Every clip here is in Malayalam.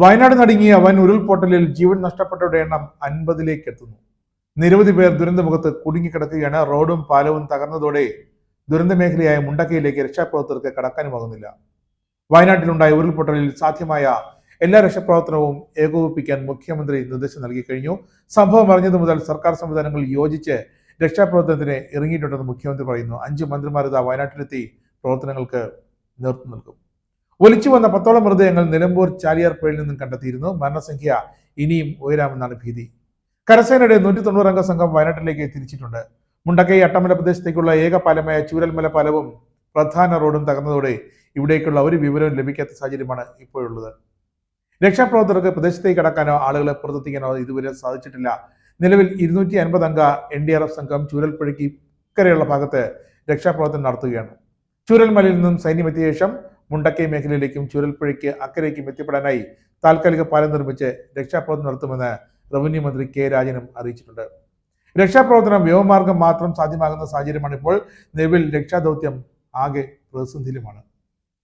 വയനാട് നടുങ്ങിയ വൻ ഉരുൾപൊട്ടലിൽ ജീവൻ നഷ്ടപ്പെട്ടവരുടെ എണ്ണം 50ലേക്ക് എത്തുന്നു. നിരവധി പേർ ദുരന്തമുഖത്ത് കുടുങ്ങിക്കിടക്കുകയാണ്. റോഡും പാലവും തകർന്നതോടെ ദുരന്ത മേഖലയായ മുണ്ടക്കയിലേക്ക് രക്ഷാപ്രവർത്തകർക്ക് കടക്കാനുമാകുന്നില്ല. വയനാട്ടിലുണ്ടായ ഉരുൾപൊട്ടലിൽ സാധ്യമായ എല്ലാ രക്ഷാപ്രവർത്തനവും ഏകോപിപ്പിക്കാൻ മുഖ്യമന്ത്രി നിർദ്ദേശം നൽകി കഴിഞ്ഞു. സംഭവം അറിഞ്ഞതു മുതൽ സർക്കാർ സംവിധാനങ്ങൾ യോജിച്ച് രക്ഷാപ്രവർത്തനത്തിന് ഇറങ്ങിയിട്ടുണ്ടെന്ന് മുഖ്യമന്ത്രി പറയുന്നു. 5 മന്ത്രിമാർ വയനാട്ടിലെത്തി പ്രവർത്തനങ്ങൾക്ക് നേതൃത്വം നൽകും. ഒലിച്ചു വന്ന 10ഓളം മൃതദേഹങ്ങൾ നിലമ്പൂർ ചാലിയാർ പുഴയിൽ നിന്നും കണ്ടെത്തിയിരുന്നു. മരണസംഖ്യ ഇനിയും ഉയരാമെന്നാണ് ഭീതി. കരസേനയുടെ 190 അംഗ സംഘം വയനാട്ടിലേക്ക് തിരിച്ചിട്ടുണ്ട്. മുണ്ടക്കൈ അട്ടമല പ്രദേശത്തേക്കുള്ള ഏക പാലമായ ചൂരൽമല പാലവും പ്രധാന റോഡും തകർന്നതോടെ ഇവിടേക്കുള്ള ഒരു വിവരവും ലഭിക്കാത്ത സാഹചര്യമാണ് ഇപ്പോഴുള്ളത്. രക്ഷാപ്രവർത്തകർക്ക് പ്രദേശത്തേക്ക് കടക്കാനോ ആളുകളെ പുറത്തെത്തിക്കാനോ ഇതുവരെ സാധിച്ചിട്ടില്ല. നിലവിൽ 250 അംഗ NDRF സംഘം ചൂരൽപ്പുഴയ്ക്ക് ഇക്കരെയുള്ള ഭാഗത്ത് രക്ഷാപ്രവർത്തനം നടത്തുകയാണ്. ചൂരൽമലയിൽ നിന്നും സൈന്യം എത്തിയ ശേഷം മുണ്ടക്കൈ മേഖലയിലേക്കും ചൂരൽപ്പുഴയ്ക്ക് അക്കരയ്ക്കും എത്തിപ്പെടാനായി താൽക്കാലിക പാലം നിർമ്മിച്ച് രക്ഷാപ്രവർത്തനം നടത്തുമെന്ന് റവന്യൂ മന്ത്രി K. രാജനും അറിയിച്ചിട്ടുണ്ട്. രക്ഷാപ്രവർത്തനം വ്യോമമാർഗം മാത്രം സാധ്യമാകുന്ന സാഹചര്യമാണ് ഇപ്പോൾ. നിലവിൽ രക്ഷാദൗത്യം ആകെ പ്രതിസന്ധിയിലുമാണ്.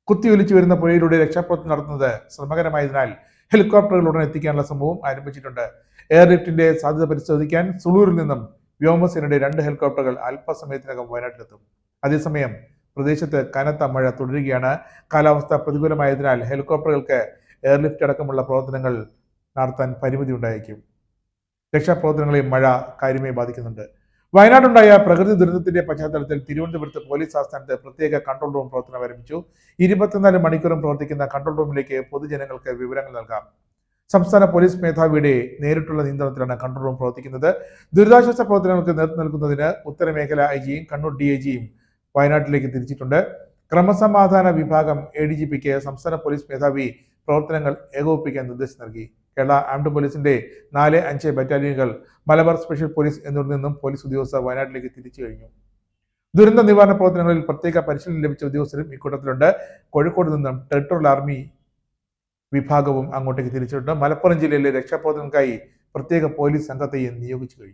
കുത്തിയൊലിച്ചു വരുന്ന പുഴയിലൂടെ രക്ഷാപ്രവർത്തനം നടത്തുന്നത് ശ്രമകരമായതിനാൽ ഹെലികോപ്റ്ററുകൾ ഉടൻ എത്തിക്കാനുള്ള ശ്രമവും ആരംഭിച്ചിട്ടുണ്ട്. എയർലിഫ്റ്റിന്റെ സാധ്യത പരിശോധിക്കാൻ സുളൂരിൽ നിന്നും വ്യോമസേനയുടെ 2 ഹെലികോപ്റ്ററുകൾ അല്പസമയത്തിനകം വയനാട്ടിലെത്തും. അതേസമയം പ്രദേശത്ത് കനത്ത മഴ തുടരുകയാണ്. കാലാവസ്ഥ പ്രതികൂലമായതിനാൽ ഹെലികോപ്റ്ററുകൾക്ക് എയർലിഫ്റ്റ് അടക്കമുള്ള പ്രവർത്തനങ്ങൾ നടത്താൻ പരിമിതി ഉണ്ടായേക്കും. രക്ഷാപ്രവർത്തനങ്ങളെ മഴ കാര്യമായി ബാധിക്കുന്നുണ്ട്. വയനാടുണ്ടായ പ്രകൃതി ദുരന്തത്തിന്റെ പശ്ചാത്തലത്തിൽ തിരുവനന്തപുരത്ത് പോലീസ് ആസ്ഥാനത്ത് പ്രത്യേക കൺട്രോൾ റൂം പ്രവർത്തനം ആരംഭിച്ചു. 24 മണിക്കൂറും പ്രവർത്തിക്കുന്ന കൺട്രോൾ റൂമിലേക്ക് പൊതുജനങ്ങൾക്ക് വിവരങ്ങൾ നൽകാം. സംസ്ഥാന പോലീസ് മേധാവിയുടെ നേരിട്ടുള്ള നിയന്ത്രണത്തിലാണ് കൺട്രോൾ റൂം പ്രവർത്തിക്കുന്നത്. ദുരിതാശ്വാസ പ്രവർത്തനങ്ങൾക്ക് നേതൃത്വം നൽകുന്നതിന് ഉത്തരമേഖല IG-യും കണ്ണൂർ DIG-യും വയനാട്ടിലേക്ക് തിരിച്ചിട്ടുണ്ട്. ക്രമസമാധാന വിഭാഗം ADGPക്ക് സംസ്ഥാന പോലീസ് മേധാവി പ്രവർത്തനങ്ങൾ ഏകോപിപ്പിക്കാൻ നിർദ്ദേശം നൽകി. കേരള ആംഡ് പോലീസിന്റെ 4, 5 ബറ്റാലിയനുകൾ, മലബാർ സ്പെഷ്യൽ പോലീസ് എന്നിവരിൽ നിന്നും പോലീസ് ഉദ്യോഗസ്ഥർ വയനാട്ടിലേക്ക് തിരിച്ചു കഴിഞ്ഞു. ദുരന്ത നിവാരണ പ്രവർത്തനങ്ങളിൽ പ്രത്യേക പരിശീലനം ലഭിച്ച ഉദ്യോഗസ്ഥരും ഇക്കൂട്ടത്തിലുണ്ട്. കോഴിക്കോട് നിന്നും ടെറിട്ടോറിയൽ ആർമി വിഭാഗവും അങ്ങോട്ടേക്ക് തിരിച്ചിട്ടുണ്ട്. മലപ്പുറം ജില്ലയിലെ രക്ഷാപ്രവർത്തനങ്ങൾക്കായി പ്രത്യേക പോലീസ് സംഘത്തെയും നിയോഗിച്ചു കഴിഞ്ഞു.